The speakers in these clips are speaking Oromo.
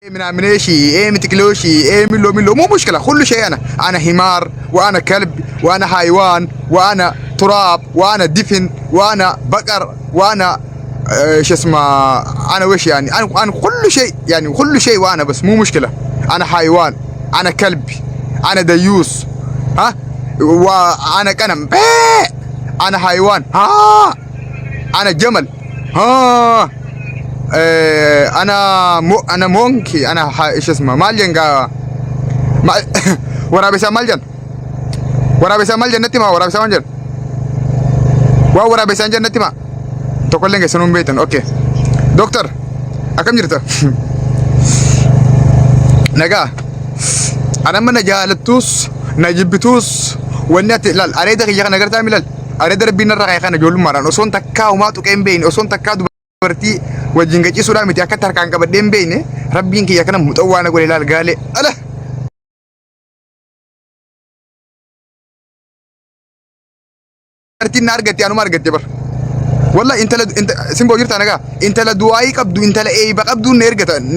من عمنيشي ايه متكلوشي ايه ملو مو مشكله كل شيء انا حمار وانا كلب وانا حيوان وانا تراب وانا دفن وانا بقر وانا ايش اسمه انا وش يعني انا كل شيء يعني كل شيء وانا بس مو مشكله انا حيوان انا كلب انا ديوس ها وانا كنم انا حيوان ها انا جمل ها انا مونكي انا ايش اسمه مالجن ما ورا بس مالجن ورا بس مالجن نتما ورا بس مالجن ورا بس مالجن نتما تقول لك سنون بيتن اوكي دكتور اكم جرت نجا انا من جالتوس نجيبتوس ونات لا اريد يا نجر تعمل اريد ربنا رغي خنا جول مران اصون تكا وما تكين بين اصون تكا برتي وجنجي سودا متي اكثر كان كبدين بين ربين كي يكنا متوانا قول لا قال الا برتي نارغتي انا مارغتي بر والله انت سيمبو جرت انا انت لا دواي قبدو انت لا اي بقبدو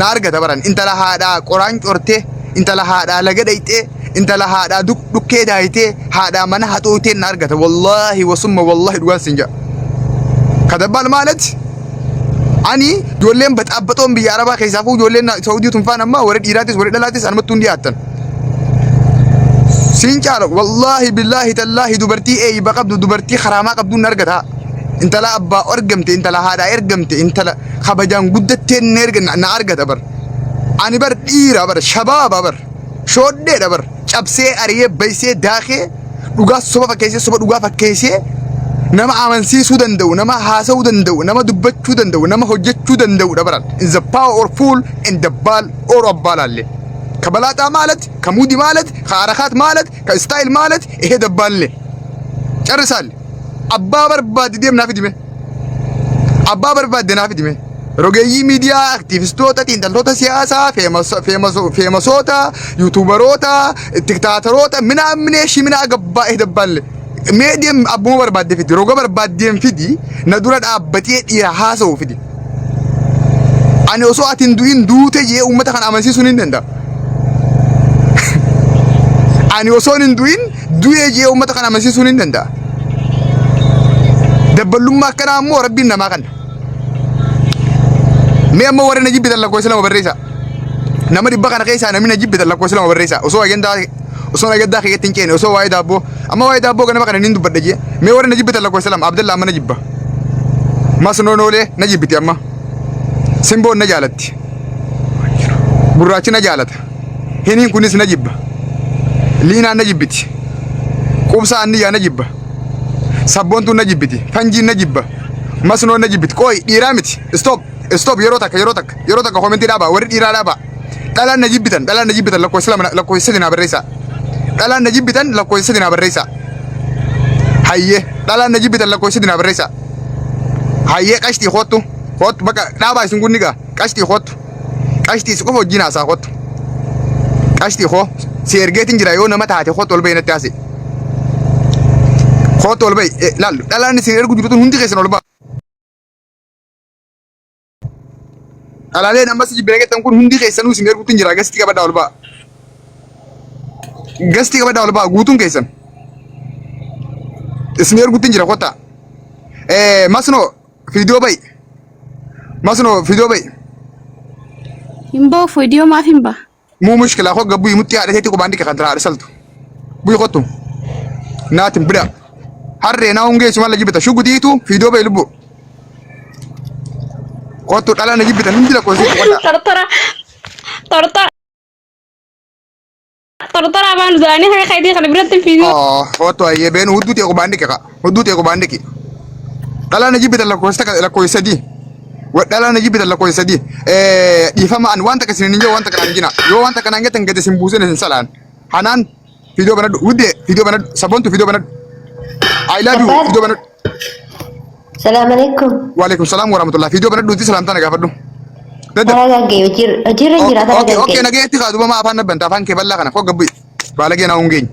نارغتا بران انت لا هادا قران قرته انت لا هادا لغدايته انت لا هادا دكه دايته هادا من هاتوته نارغتا والله وسم والله دوان سنجا كدبال مالت اني جولين بتابطون بياربا كيسافو جولين سعودي تنفان اما ورد ايراتس ورد دلاتس انا متون دياتن سينجار والله بالله تالله دبرتي اي بقبدو دبرتي خراما قبدو نارغتا انت لا ابا ارغمت انت لا هذا ارغمت انت لا خبجان غدتين نرغ نارغت بر اني بر ديرا بر شباب بر شودي بر چبسي اريه بيسي داخي دوغا سوبا فكيسي سوبا دوغا فكيسي نما امنسي سودندو نما هاسو دندو نما دبچو دندو نما هوجچو دندو دبر in the powerful in the ball or بالله كبلاطا مالت كمودي مالت خارخات مالت كستايل مالت ايه دبال ጨርሳል አባ በርባድ ዲም ናፍዲሜ አባ በርባድ ናፍዲሜ ሮጌይ ሚዲያ አክቲቪስቶታ ቲንተልቶታ ሲያሳ ፌመሶታ ዩቲዩበሮታ ቲክታተሮታ ምናምን እሺ ምን አገባ ይደባል ሜዲየም አቡ በርባድ ፊዲ ሮጎ በርባድ ዲም ፊዲ ነዱራ ዳበቴ ዲራ ሃሰው ፊዲ አኔ ኦሶ አቲንዱን ዱቴ የኡመታ ካን አመንሲሱን እንደ አኔ ኦሶን እንዱን ዱዬ የኡመታ ካን አመንሲሱን እንደ دبلوما كنا مو ربنا ما كان مي ما ورنا جيب بدل كويس لما بريسا نما دي بقى كيسا انا من جيب بدل كويس لما بريسا وسو اجندا وسو اجدا خي تنكين وسو وايد ابو اما وايد ابو كنا ما كان نندو بدجي مي ورنا جيب بدل كويس لما عبد الله ما نجيب ما سنونولي نجيب تي اما سيمبو نجالت براچ نجالت هنين كونيس نجيب لينا نجيبت قوبسا اني يا نجيب سبونتو نجيبتي فنجي نجيب مسنو نجيبت كوي ديرامتي ستوب يروتك كومنتي دابا ورد ديرا دابا دالا نجيبتن لكو سيدنا بريسا دالا نجيبتن لكو سيدنا بريسا هايه دالا نجيبتن لكو سيدنا بريسا هايه قشتي خوتو بقى دابا سنغونيغا قشتي خوتو قشتي سكو جينا سا خوتو قشتي خو سيرغيتين جرايو نمتاتي خوتو البينتاسي خوتو البي لا نسين ارغو جوتون هندي خيسن البا على لين امسي بيرغه تنكون هندي خيسن وسين ارغو تنجرا غستي كبدا البا غوتون خيسن اسمي ارغو تنجرا خوتا مسنو فيديو باي يمبو فيديو ما فيمبا مو مشكله خو غبو يمتي على كو باندي كخدرا رسلتو بو خوتو ناتم بدا harre na unge sima la jibita shugutitu video bay lubu kotu dala na jibita nindila ko sik wala tortara ban zani hay khaydi khali birat video foto ay ben hudute ko bandiki dala na jibita la ko sadi wa dala na jibita la ko sadi di fama an wanta kasini ninjo wanta kanangina yo wanta kanangeta ngete simbuse ne salan hanan video banad udde video banad sabontu video banad I love you video banad السلام عليكم وعليكم السلام ورحمة الله فيديو بنا دوتي سلام تاني كافردو تراجع أجير اوكي نجيتي خادو ما افان بنت افان كبل لك انا فوق قبي بالغي انا اونجين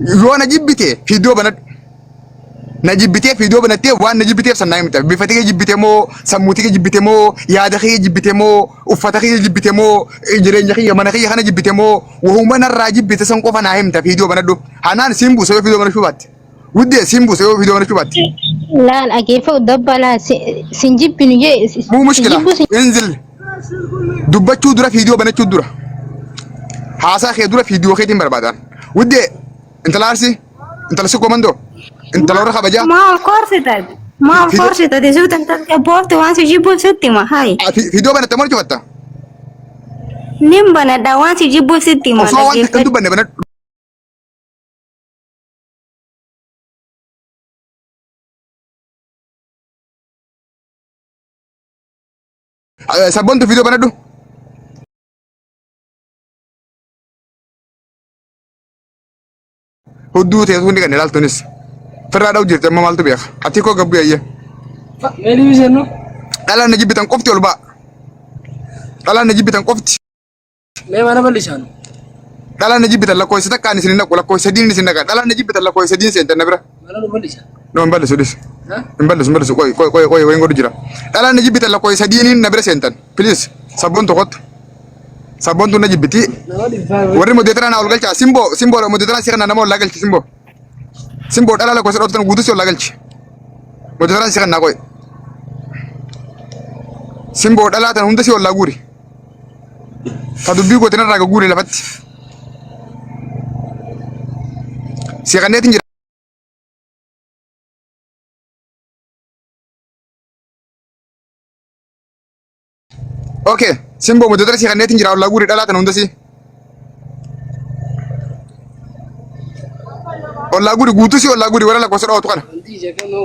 يو انا جيبتي فيديو بنا نجيبتيه فيديو بنتيه وان نجيبتيه سنايم تا بفتك جيبتيه مو سموتك جيبتيه مو يادخي جيبتيه مو وفتك جيبتيه مو اجرين خي منخي خنا جيبتيه مو وهو من الراجب بتسنقف نايم تا فيديو بندو حنان سيمبو سوي فيديو بنشوفات ودي سيمبو سوي فيديو بنشوفات لا الأجيفة ودب لا سنجيب بنجي مو مشكله انزل دبتشو درا فيديو بنشوف درا حاسا خي درا فيديو خيتين بربادان ودي انت لارسي انت لسه كوماندو انت لو رخا بجا ما الكورسة ما الكورسة دي شو تنتظر بورت وان سيجيبوا ستي ما هاي فيديو بنت تمر جوتا نيم بنا وان سيجيبوا ستي ما وصو وانت كنتو بنت sabonto video banadu huddu te hundi kan dal tunis ferra daw jirte mamal to biya ati ko gabu yeye meli wiseno ala na jibitan qofti olba ala na jibitan qofti me mana balisan ala na jibitan la koy sadaka ni sinna ko la koy sadin ni sinna ala na jibitan la koy sadin sen tanabra mana balisan no mbal sudis ha mbal koy ngodu jira ala na jibitan la koy sadin ni nabra sentan please sabonto kot sabonto na jibiti warri mo detana na olgal cha simbo mo detana sirna na mo lagal ci simbo dala la ko sa tan gudu so lagal ci mo detana sirna koy simbo dala tan hunda si wala guri fadu bi ko tan raga guri la fat sirna tin okay simbo mo detana sirna tin jira wala guri dala tan hunda si wala guri gutu si wala guri wala ko sa do to kana anti je kan no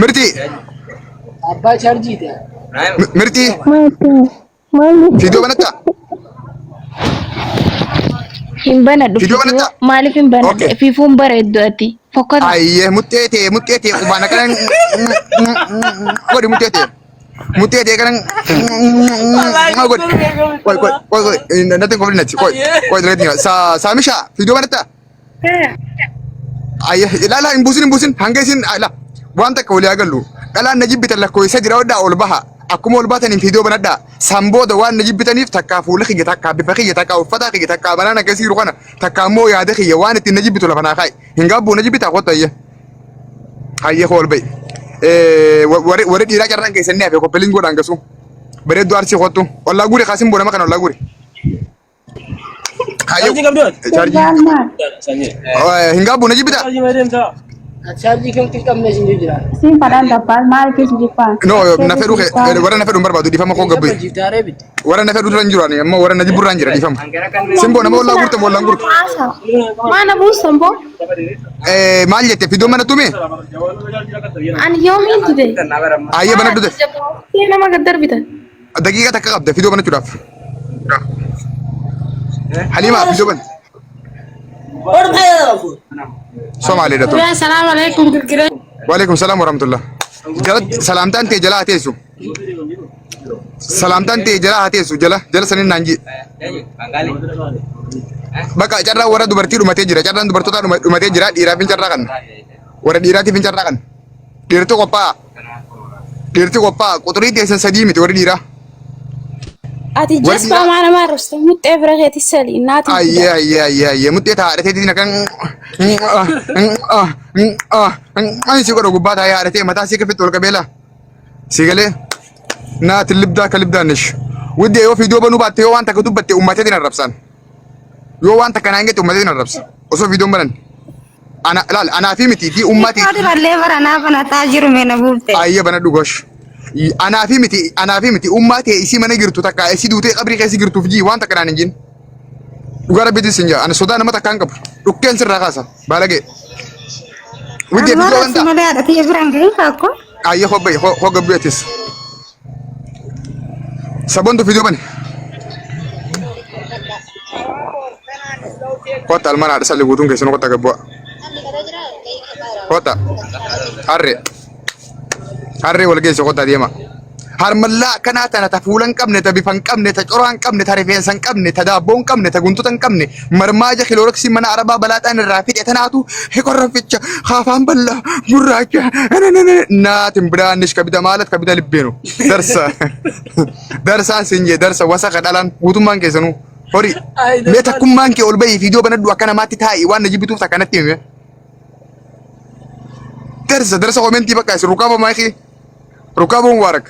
mirti abba charji te mirti video banata Himbana Video mana tak? Malik himbana Okay. Fifum bare doati. Fokot. ayye mutete ubana kan godi mutete kan godi koy nothing ko nati koy dre sa misha video banata ayye la imbusin hangesin la wanta ko li agallu ala najibita la koy sadira wada olbaha akuma olbatan video banada sambo da wan najibitani takafu laki takka bi fakhi takka ufada ki takka banana kasiru kana takka mo ya dakhi wan tin najibitu la fana khai hingabu najibita ko tayye ayye ko olbay wari dira jarran kay sanne fe ko pelingo dangasu bare duar ci xotu walla guri khasim bona makana walla guri charji kam dot charji sanye hingabu najibita charji madem ta charji kam tikam ne sinjo jira sim padan dapat mal kes jipa no na fedu wara na fedu barbadu di fama ko gabbe jitare bit wara na fedu ranjurani amma wara na jibur ranjira di fama simbo na walla gurta walla gurta mana bu sambo maljete fido mana tumi an yom intude ayye bana dude kena ma gadar bitan daqiqa takka qabda fido bana tudaf halima fido ban somali datu assalamu alaikum girgire وعليكم السلام ورحمة الله جلت سلامتان تي جلا هتيسو سلامتان تي جلا هتيسو جلا سنين نانجي بكا جرا ورا دوبرتي روماتي جرا جرا دوبرتو تا روماتي جرا ديرا فين جرا كان ورا ديرا تي فين جرا كان ديرتو كوبا قطري تي سن سديمي ورا ديرا Ati jaspa mana marus mut evrageti sali nati. ayye mutte ta arete dina kan ay sigaro gubata ya arete mata sika fitul kabela sigale na tilibda kalibda nish ودي يو فيديو بنو بات يو وانت كتب بت امتي دين الربسان يو وانت كان انجت امتي دين الربس وسو فيديو بنن انا في متي في امتي هذا الليبر انا بنا تاجر من بولته اي بنا دوغش انا في متي امتي اسي من غيرتو تكا اسي دوتي قبري كاسي غيرتو فجي وانت كان انجين دوغara بيدي سنجا انا سودان متا كان كب دوكين سر راغاسا بالغي ودي فيديو انت ما ada tiya berangge aku اي خو بي خو غبيتس sabonto video bane kota almana ada sali gudung kesino kota gabwa kota arre wala geso kota diema harmallaa akkanaa tana ta fuula hin qabne ta bifa hin qabne ta coraa hin qabne ta rifeensa hin qabne ta daabboo hin qabne ta guntuta hin qabne marmaaja kilooroksii mana arabaa balaaxaan irraa fidhe tanaatu hikorraficha haafaan bal'aa gurraacha naatin biraannish kabida maalat kabida libbeenu darsa darsaan sinjee darsa wasaka dhalaan guutummaan keessanuu horii mee takkummaan kee ol bahii fiidiyoo banadhu akka namaatti taa'i waan na jibbituuf takkanatti hime darsa komentii bakka isin rukaaba maayikii rukaaba mubaarak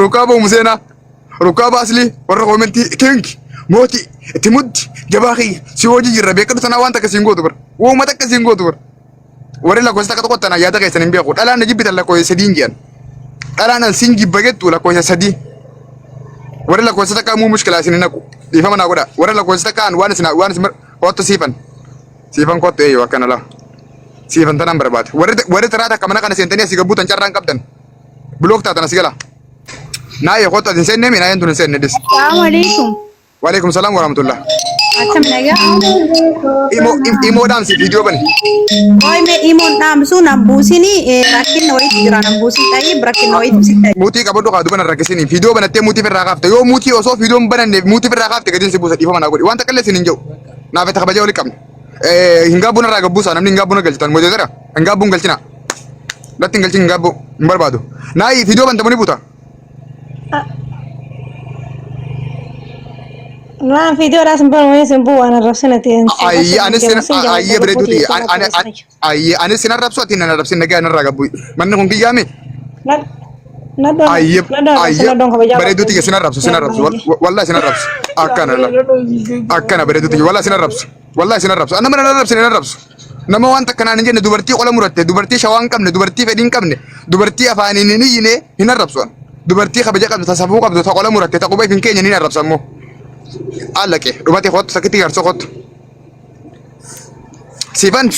rukaaba museenaa rukaaba asli warra komentii kenki mooti itti muddi jabaa kiyya si hojii jirra beekadhu sanaa waan takka siin gootu bar wooma takka siin gootu bar warri lakkoofsa takka tokko tanaa yaada keessan hin beeku dhalaan na jibbitan lakkoofsa sadiin jedhan dhalaan an siin jibba gettu lakkoofsa sadii warri lakkoofsa takka muu mushkilaa isin hin naqu dhiifama naa godha warri lakkoofsa takka waan isin kottu siifan kottu eeyyoo akkana laa siifan tanaan barbaade warri taraata akka mana kana seentanii asii gabbuutan carraan qabdan bulook taatan asii gala naayee kottu asin seenne mi naayeen tun hin seenne dis Assalamu alaikum. waalaikum salaam warahmatullah Akkam nagaa? imoodhaan si viidiyoo bani Oi me imon dhaamsu nan buusini rakkinna wayiitu jira nan buusin ta'ee rakkinna wayiitu si ta'e. muutii qabadhu kaa dubana rakkisini viidiyoo banattee muutii firraa kaafte yoo muutii osoo viidiyoon bananne muutii firraa kaafte gadiin si buusa dhiifama naa godhi waan takka illee sin hin jedhu naaf itti kabajaa oli qabne hingaabbuun irraa gabbuusaa namni hingaabbuun galchitan mootee jira hingaabbuun galchina latti hin galchin hingaabbuu hin barbaadu naayi viidiyoo bantamuu ni buuta Waan video ras mbon wani simbu wana rasina tiyan. ayye bareeduuti ayye anis sin arrabsu ati nan arrabsin nagaa nan ragabbu manni kun kiyyaame ayye bareeduuti sin arrabsu wallahi sin arrabsu akkana bareeduuti wallahi sin arrabsu wallahi sin arrabsu anama nan arrabsu nama waan takka naan jenne dubartii qola muratte dubartii shawaan qabne dubartii fedhiin qabne dubartii afaaniin hin iyyine hin arrabsu dubartii kabaja qabdu tasafuu qabdu ta qola muratte ta quba ifin keenya ni arrabsa ammoo alake dhumate kottu sakiti garso kottu sifan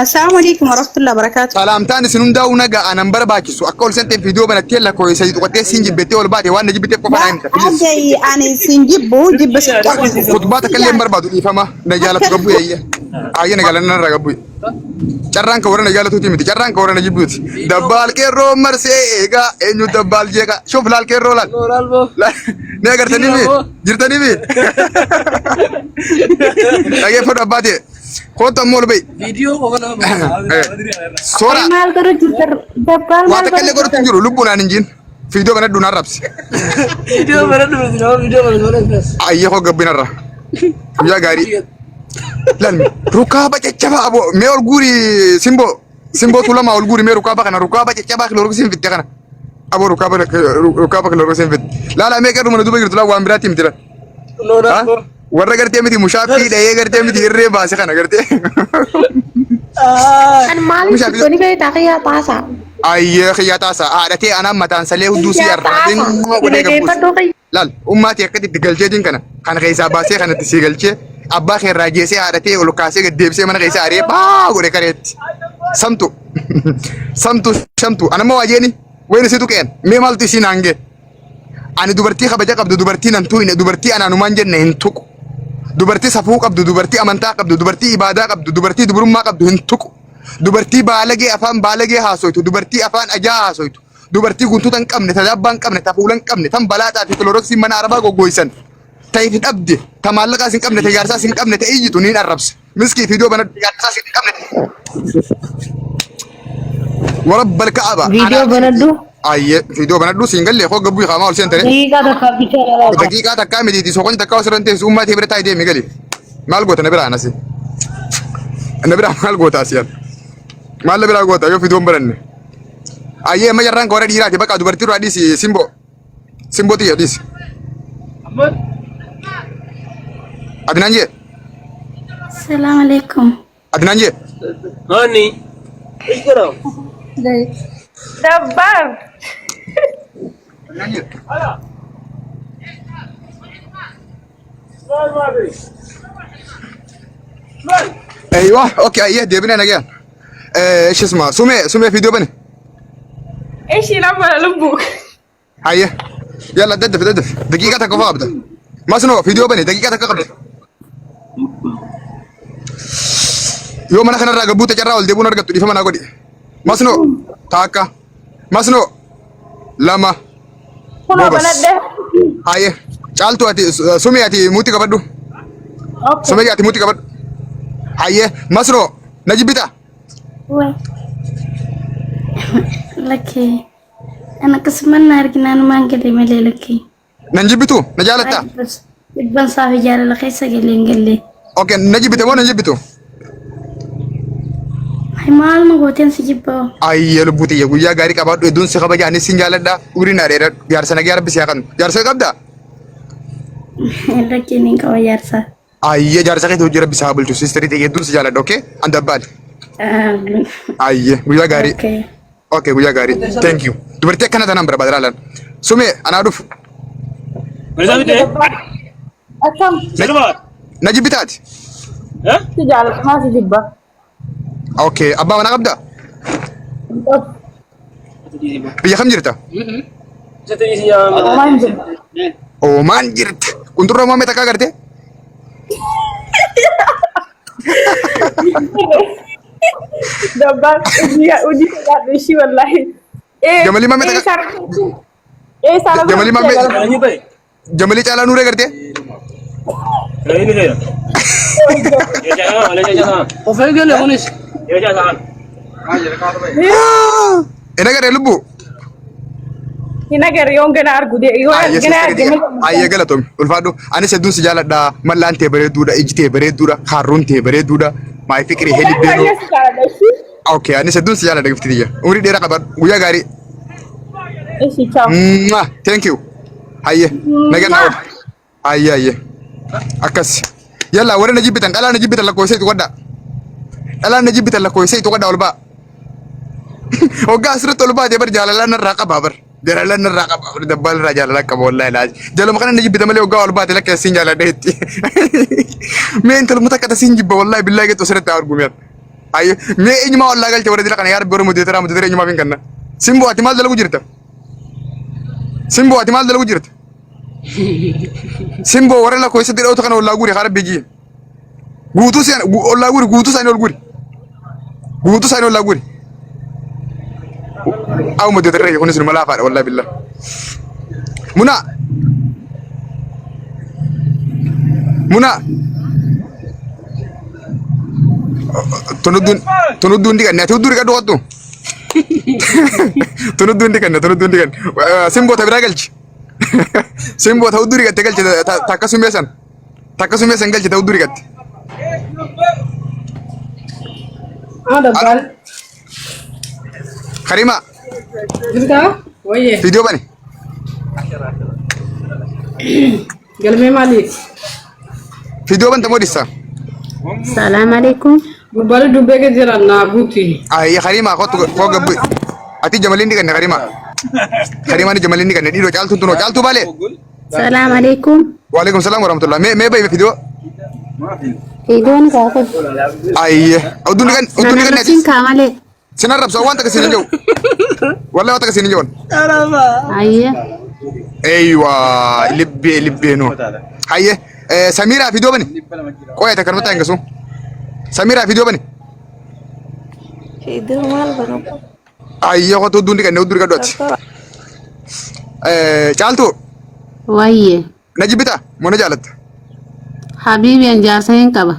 Assalamu alaikum warahmatullahi wabarakatuh. salaamtaan isin hundaa'uu nagaa anan barbaachisu akka ol sentee viidiyoo banattee lakkoo isa tuqattee siin jibbettee ol baate waan na jibbitee qofa naa himta Ajay ani sinjibbu jibba sitta. kutubaa takka illee hin barbaadu dhiifama na jaalatu gabbu ayya ayya na galanna narra gabbu carraan ka warra na jaalatuuti miti carraan ka warra na jibbuuti dabbaal qeerroo marsee eegaa eenyu dabbaal jeeqa shuf laal qeerroo laal ne agartanii mi jirtanii mi dhageeffadhu abbaate kootu ammoo ol ba'i Video ko kana soora Mal guru jitar dabbal waa takka illee godhatu hin jiru lubbuunaan hin jiin viidiyoo kana dhunaan rabsi video mana dulu ayya koo gabbinarra guyyaa gaarii lalmi rukaaba caccabaa abo mee ol guuri simboo tulama ol guuri mee rukaaba kana rukaaba caccabaa kiloorokisiin fitte kana abo rukaaba kiloorokisiin fitte laala mee qeerruma na duuba jirtu laa waan biraatti himtira warra gartee miti mushaaffii dhahee gartee miti irree baase kana gartee kan mal goni be taqiya tasa ayya khiyyaa taasa haadhatee anaan mataan salee hudduu si arraatiin godhee gabbuus laal ummaati akkatti itti galcheetiin kana kan keessaa baasee kanatti si galchee abbaa keerraa geessee haadhatee ol kaasee gad deebisee mana keessaa aree baa godhe kareetti samtu anamma waa jeeni wayni situ qeen mee maaltu isiin hangee ani dubartii kabaja qabdu dubartii nan tuine dubartii anaanumaan jenne hin tuqu dubartii safuu qabdu dubartii amantaa qabdu dubartii ibaadaa qabdu dubartii dubrummaa qabdu hin tuqu dubartii baalagee afaan baalagee haasoytu dubartii afaan ajaa haasoytu dubartii guntuta hin qabne ta dabbaa hin qabne ta fuula hin qabne tan balaaxaa fi kilooroksii mana arabaa goggoysan ta ifi dhabde ta maallaqaas hin qabne ta jaarsaas hin qabne ta iyyitu niin arrabsa miskii fiidiyoo bana jaarsaas hin qabne warabbal ka'aba video banaddu ayye fiidiyoo banadhu siin galle koo gabbuu qaamaa ol seentare daqiiqaa takkaa mitiiti soqonni takkaa osoo teessu ummatii bira taa'ee deemi gali maal goota na biraa anasi na biraa maal goota asiyaan maal na biraa goota yoo fiidiyoon baranne ayyee amma jarraan ka warra dhiiraati bakka dubartii duraa dhiisi simboo xiyya dhiisi adinaan jee Assalamu alaikum. adinaan jee Nani? Ikra. dabbal adinaan jee ايوه اوكي ايه ديبنا انا جاي ايش اسمه سمي فيديو بني ايش لما لبوك هيا يلا ددف دقيقتك قبل ما سنو فيديو بني دقيقتك قبل يوم انا خنا رغبوت جرا ول ديبون رغبت دي فما نغودي Masno taka. Masno lama. Kuno Bobas. banadde. Haye. Caaltu ati sumi ati muti kabaddu. Okay. Sumi ati muti kabaddu. Haye. Masno najibita. Wai. Laki. Anak kesemen hari kinan manggil mele laki. Nanjibitu najalata. Ibban safi jara la kaysa gelin gelle. Okay, najibita mo najibitu. Ay mal mo goten si jibbo. Ayya lubbuti ya guyyaa gaarii qabaadhu hedduun si kabaja anis sin jaaladha uri na dheeraa jaarsa nagee rabbi siyaa kan jaarsa qabda Laki nin kawa jarsa. ayya jaarsa kee hojii rabbi siyaa bulchu sisteri ta'e hedduun si jaaladha okay andabbaal ayya guyyaa gaarii Okay. okay guyyaa gaarii thank you dubartii akkana tanaan barbaada laalan sume anaa dhufu Bisa bide? Akam Selamat. najibitaati Hah? si jala ma si jibba. okay abbaa mana qabda biyya kam jirta Satu isinya. Manjir. oomaan jirta kunturra moomee takkaa garte Dabang uji tak dishi wallahi. Jamali mame tak- salah. Jamali mame- Kalau ini baik. jamalii caalaa nuuree garte Kalau ini saya. Ya jangan, boleh jangan. Oh, saya gale manis. Ya jangan. ina garee lubbu Ina gari yon gana argude. Yon ayya gana sisteri ayya galatoom ulfaadhu anis hedduun si jaaladha mallaan tee bareedduudha iji tee bareedduudha kaarroon tee bareedduudha maay fikirii heli beekoo okay anis hedduun si jaaladha gifti tiyya umrii dheeraa qabaadhu guyyaa gaarii Ishi ciao. thank you ayya nagan naa ayya ayya akkas yalla warra na jibbitan dhalaa na jibbitan lakkoofsee itti godha dhalaa na jibbitan lakkoofsee itti godha ol ba'a hoggaa asirratti ol baatee bar jaalalaan irraa qabaa bar jaalalaan irraa qabaa bar dabbaan irraa jaalalaa qaba wallaahi laaji jaluma kana na jibbita malee hoggaa ol baatee lakkeessiin jaaladha itti mee intaluma takka tasiin jibba wallaahi billaahi gettu asirratti argumeen ayyo mee eenyumaa wallaa galche warra dila kana yaa rabbi warra mudeetara eenyumaa fin kanna simbo ati maal dalagu jirta simbo ati maal dalagu jirta simbo warra lakkoofsatti dhawtu kana ollaa guri haa rabbi jiin guutuu seen ollaa guri guutuu isaanii ol guri guutuu isaanii ollaa guri أو مدة الرأي يكون اسمه ملافة والله بالله منى تندون دي كنا تودور كده وقتو تندون دي كنا سيمبو تبراجلش سيمبو تودور كده تقلش تكاسم يسان قلش تودور كده ada bal كريمة kita oye فيديو بني galme malik فيديو بنت موديسا السلام عليكم. baru dubbe ke jiran na buti أي كريمة أخوت فوق أتي جمالين دي كنا كريمة دي جمالين دي كنا دي جالتو بالي السلام عليكم. وعليكم السلام ورحمة الله ما باي فيديو Idun kakak. أي أودون كان Nanasin kamale. سنرب سوان تكسين جو والله تكسين جون Ayya. أيوة لبي نو هاي سميرة فيديو بني كويس تكرمتها إنجسو سميرة فيديو بني Itu mal baru. أي أخوت أودون دي كنا أودون كدوت جالتو Wayye. نجيبتا مو نجالت Habibi an jaarsahin qaba.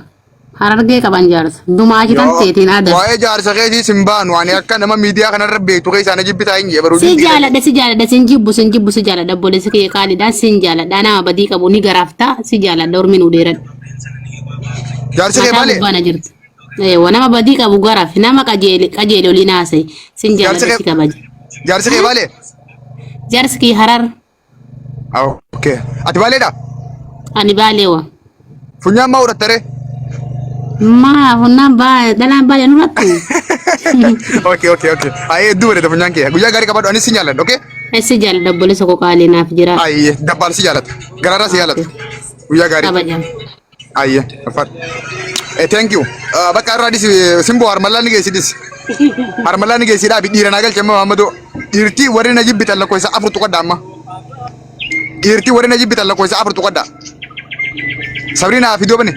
Harargee qaban jaarsa. Dumaaji kan teetiin aadan. waa'ee jaarsa keetii simbaan waan akka nama miidiyaa kanarra beektu keessa na jibbitaa hin jee baruu Si jaaladha sin jibbu si jaaladha boolesi kee qaaliidha sin jaaladha nama badii qabu ni garaafta si jaaladha ormin udeeran. jaarsa kee malee Bana jirtu. Nama badii qabu garaaf nama qajeele olii naasee sin jaaladha si kabaja. jaarsa kee malee Jaarsi kee harar okay ati maaleedha ani baaleewa. funyaan maa udhattaree Maa honnaan dhalaan baay'ee nurrattu. okay ayee hedduu bareeda funyaan kee guyyaa gaarii qabadhu anis si jaalladha okay Si jaaladha boolesa koo qaalee naaf jira. ayee dabbaal si jaallata garaarraa si jaallata guyyaa gaarii Kabajaan. ayee alfaat thank you bakka irraa dhisi simboo harmallaan ni geessi dhisi harmallaan ni geessi dhaabi dhiira naa galche Mahamadoo dhiirtii warri na jibbitan lakkoofsa afur tuqadda amma dhiirtii warri na jibbitan lakkoofsa afur tuqadda sabri naa fidoo bane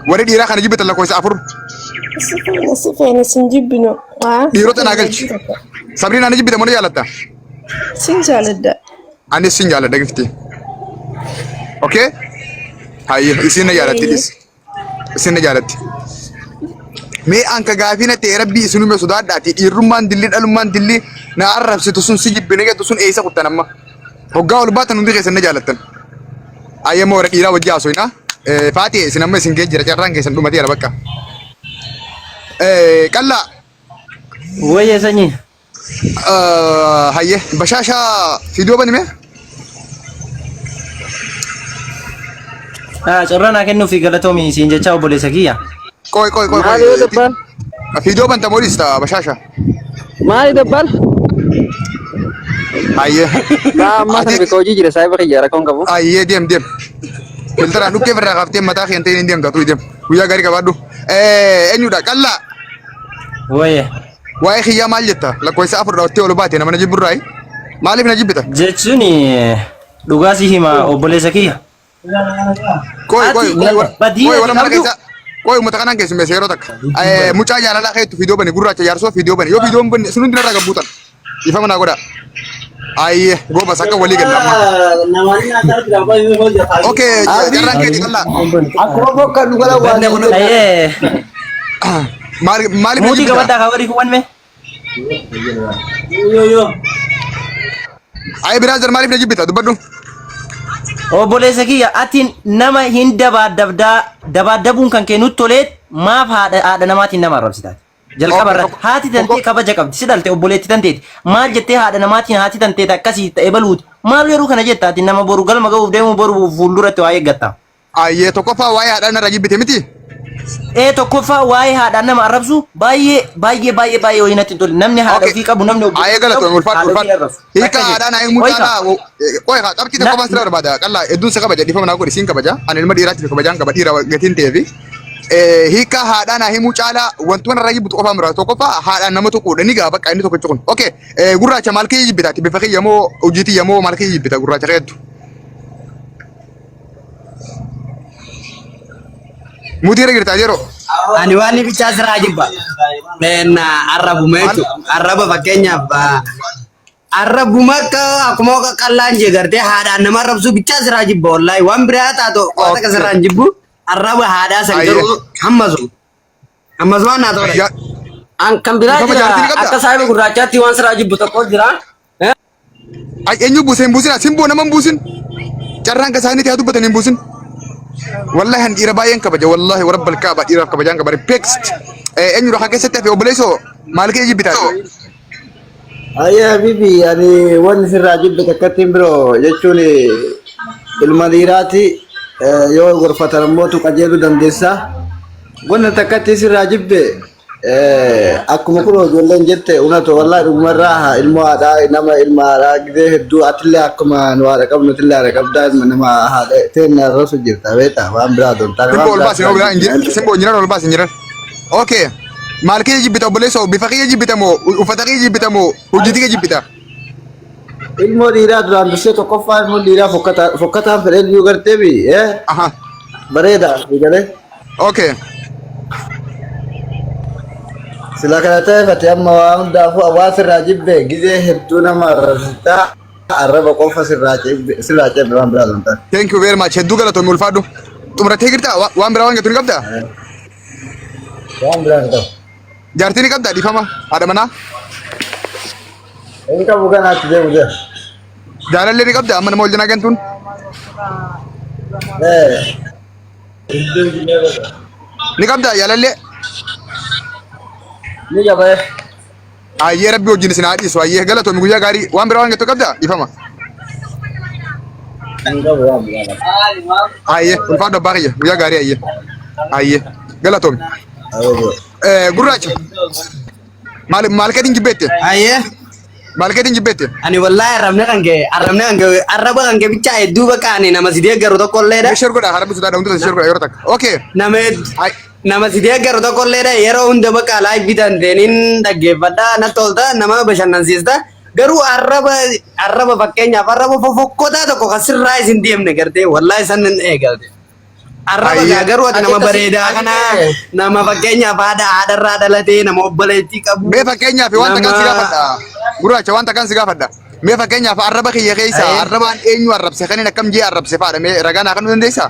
warri dhiiraa kana jibbitan lakkoofsa afur Sifeeni sinjibbino. Dhiirota naa galchi. Sabriin ani jibbite moo jaalatta? Sin jaaladha. Anis sin jaaladha gifti. Okay? Hayya isin na jaalattis. Isin na jaalatti. Mee anka gaafina ta'e rabbii isinume sodaadhaati dhiirummaan dilli dhalummaan dilli na arrabsitu sun si jibbine gettu sun eessa kuttan amma. Hoggaa ol baatan hundi keessan na jaalattan. Ayyamoo warra dhiiraa wajji haasoyna. Faati isin amma isin geejjira carraan keessan dhumateera bakka. Qallaa. Wayya sanyii. Hayye bashaashaa fiidiyoo banime. Carraa naa kennuufi galatoomii siin jechaa obboleessa kiyya. Koy. Maali dabbal? Fiidiyoo banta moodista bashaashaa. Maali dabbal? Hayye. Amma sana bika hojii jira saayiba xiyyaara kan qabu. Hayye deem. Filtara dhukkee firraa kaaftee mataa keentee hin deemta tu deem. Guyyaa gaarii qabaadhu. Eenyudha qallaa. Wayya. Waa'ee kiyyaa maal jetta? Lakkoofsa afur dhawattee ol baate nama na jibburraayi. Maaliif na jibbita? Jechuun dhugaa si hima obboleessa kiyya. Koy Badii wala mana keessa. Koy uummata kanaan keessummeessa yeroo takka. Mucaa jaalalaa keetu fiidiyoo bane gurraacha jaarsoo fiidiyoo bane yoo fiidiyoo bane sun hundi narraa gabbuutan. Ifa manaa godha. Ayye goobas akka walii galla. Okay jarraan keeti qallaa. Akkuma bokka dhugala waan Maaliif na Mutii jibbita? gabataa kabarii kuwwan mee? Ayye biraazar maaliif na jibbita dubbadhu? Obboleessa kiyya atiin nama hin dabaaddabuun kan kennu toleet maaf haadha namaatiin nama arrabsitaati. Jalqaba irratti haati tantee kabaja qabdi si dhalte obboleetti tanteeti maal jettee haadha namaatiin haati tanteeti akkasii ta'e baluuti maal yeroo kana jettaatiin nama boru galma ga'uuf deemu boru fuulduratti waa eeggatta. Ayye tokkoffaa waa'ee haadhaan narra jibbite miti? Tokkoffaa waa'ee haadhaan nama arrabsu baay'ee wayii natti hin tolle namni haadha ofii qabu namni Ayye galatoon ulfaadhu. Hiika haadhaan ayye mucaalaa. Koy haa qabxii tokko baasira barbaada qallaa hedduun si kabaja dhiifama naa godhi siin kabaja ani ilma dhiiraatti kabajaan qaba dhiira gatiin ta'eefi. Hiika haadhaan ayye mucaalaa wantoota narra jibbitu qofaa muraasa tokkoffaa haadhaan nama tokkodha ni gaa bakka inni tokko kun. Okay gurraacha maal kee jibbitaati bifa kiyya moo hojiitii yammoo maal kee jibbita gurraacha keettu. Mutii irra girtaa yeroo. ani waan bichaa siraa jibba. Arrabuma jechuudha. Arraba fakkeenyaaf arrabuma akkuma qallaan jee gartee haadhaan nama arrabsu bichaa siraa jibba wallaahi waan biraa taatu qoota ka sirraan jibbu arraba haadhaa san garuu hammasu waan naa ta'udha. Kan biraa jira akka saayiba gurraachaatti waan siraa jibbu tokko jira. Eenyu buuseen buusina simboo nama hin buusin. Carraan ka isaaniitti haa dubbatan hin buusin. Wallahi han dhiira baay'een kabaja wallahi warabbal kaaba dhiiraaf kabajaan qaba respect. Eenyu rakaa keessatti hafe obboleessoo maal kee jibbitaati? Ayya habibi ani wanni sirraa jibbe takkattiin biroo jechuun ilma dhiiraati yoo gorfatan mootu qajeeluu dandeessa. Wanni takkatti sirraa jibbe akkuma kun ijoolleen jette unato wallahi dhugumarraa ilmoo haadhaa nama ilma haadhaa gidee hedduu atillee akkuma nu haadha qabnu atillee haadha qabdaa nama haadha ta'een arrasu jirta beeta waan biraa doon taane Simboo ol baasi yoo injiran simboo injiran ol baasi injiran. Okay maal kee jibbita obboleessoo bifa kee jibbita moo uffata kee jibbita moo hojjetii kee jibbita? ilmoo dhiiraa duraan dursee tokkoffaa ilmoo dhiiraa fokkataan fedhee iyyuu gartee bi bareeda galee. Okay. Sila kana ta'e fate amma waa hundaafuu hawaasa irraa jibbe gizee hedduu nama arrabsitaa arraba qofa sirraa cebbe waan biraa doon taane. Thank you very much. Hedduu galatoomii ulfaadhu. Xumuratee jirtaa waan biraa waan gettu ni qabdaa? Waan biraa ni qabu. Jaartii ni qabdaa dhiifama haadha manaa? Inni qabu kanaatti deemu jira. Jaalallee ni qabdaa amma nama wal jinaa gantuun? Ni qabdaa jaalallee? Ni qabaye. Ayyee rabbi wajjin isin haadhiisu ayyee galatoomii guyyaa gaarii waan biraa waan gettu qabdaa dhiifama? Ni qabu waan biraa. Ayyee ulfaadhu abbaa kiyya guyyaa gaarii ayyee. Ayyee galatoomii. Gurraacha maal keetiin jibbeette? Ayyee. Maal keetiin jibbeette? Ani wallahi arraba kan kee bichaa hedduu bakka ani nama si deeggaru tokko illeedha. Meeshar godha harabbi sudaa dhawntu meeshar godha yeroo takka. Okay. Nama si deeggaru tokko illeedha yeroo hunda bakka laayif bitan deeniin dhaggeeffadha na tolta nama bashannansiista. Garuu arraba fakkeenyaaf arraba fofokkotaa tokko kan sirraa isin deemne gartee wallahi san eegalte. Arraba Ayyee. gaagaruu ati nama bareedaa kana nama fakkeenyaaf haadharraa dhalatee nama obboleettii qabu. Mee fakkeenyaaf wanta kan si gaafadha. Gurraacha wanta kan si gaafadha. Mee fakkeenyaaf arraba kiyya keessa Ayyee. arrabaan eenyu arrabse kan inni akkam jee arrabse faadha. Mee ragaa naa kennuu dandeessaa?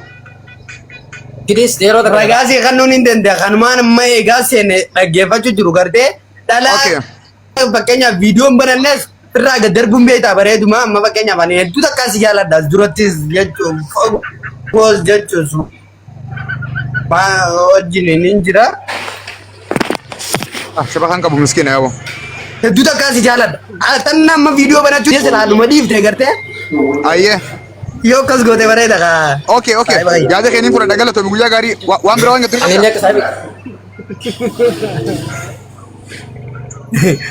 Kidis yeroo takka Ragaasii kannuun hin danda'a. Kanumaan amma eegaa seene dhaggeeffachuu jiru gartee dhalaa Okay. fakkeenyaaf viidiyoon banannees irraa gad darbuun beektaa bareeduma amma fakkeenyaaf ani hedduu takkaa si jaalladhaas durattis jechuun foos jechuun wajjin hin jira. Shaba kan qabu miskiina yaaboo. Hedduu takkaa si jaalladha. Tan amma viidiyoo banachuu keessa haaluma dhiiftee gartee Ayyee. yoo akkas goote bareeda kaa. Okay, okay. Bye, bye. Yaada keeniin fudhadha galatoomi guyyaa gaarii waan biraa waan gattu Ini ke sabi.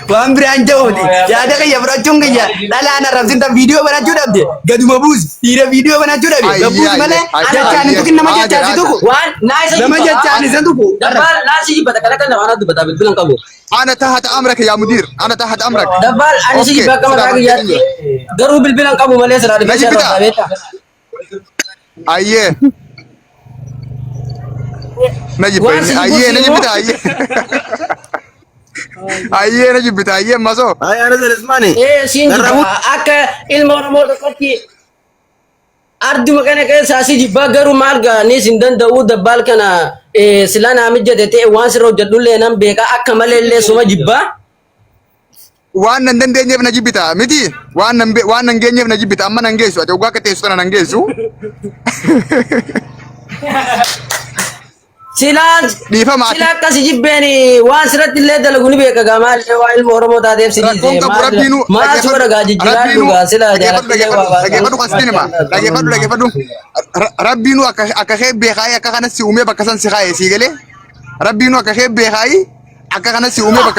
Waan biraan ja'uuti. Yaada kiyya fudhachuun kiyya dhalaan arrabsin tan viidiyoo banachuu dhabde gaduma buusi. Dhiira viidiyoo banachuu dhabe Ayyee, gabbuus malee ayyee, jechaan hin tuqin nama ayyee, jechaan si tuqu. Wan nice Nama jechaan isa tuqu. Dabbal nasi jibata kana kan ana dubata bilang kamu. Ana tahat amrak ya mudir. Ana tahat amrak. Dabbal ani si Okay, jibaka sudah mata makin ya. Garu bilang kamu malah serah di Najib beta. kita. Beta. Ayyee. Najib Waan bita. si Ayyee jibuusi najib immoo? bita ayyee. Ayyee najib bita ayyee maso. Ay, ano sa Lismani? Sin Naramu- akka ilma oromoo tokkotti arduma kana keessa si jibba garuu maal ga'anii sin danda'u dabbal kana sila naamicha ta'e waan sirra hojjedhullee nan beeka akka malee illee suma jibba. Waan nan dandeenyeef najib bita miti. Waan nan geenyeef najib bita amma nan geessu ati waggaa akka teessu tana nan geessu. Silaan Dhiifama ati. sila akka si jibbeen waan sirratti illee dalagu ni beeka gaa maal waan ilma oromoo taateef si Rakkoon dhiise qabu rabbiinu. maal suma dhagaa jijjiiraadhu gaa sila Dhaggeeffadhu kan sitti hima. Dhaggeeffadhu. Rabbiinu akka kee beekaayi akka kanas si uumee bakka san si kaayee sii galee. Rabbiinu akka kee beekaayi akka kanas si uumee bakka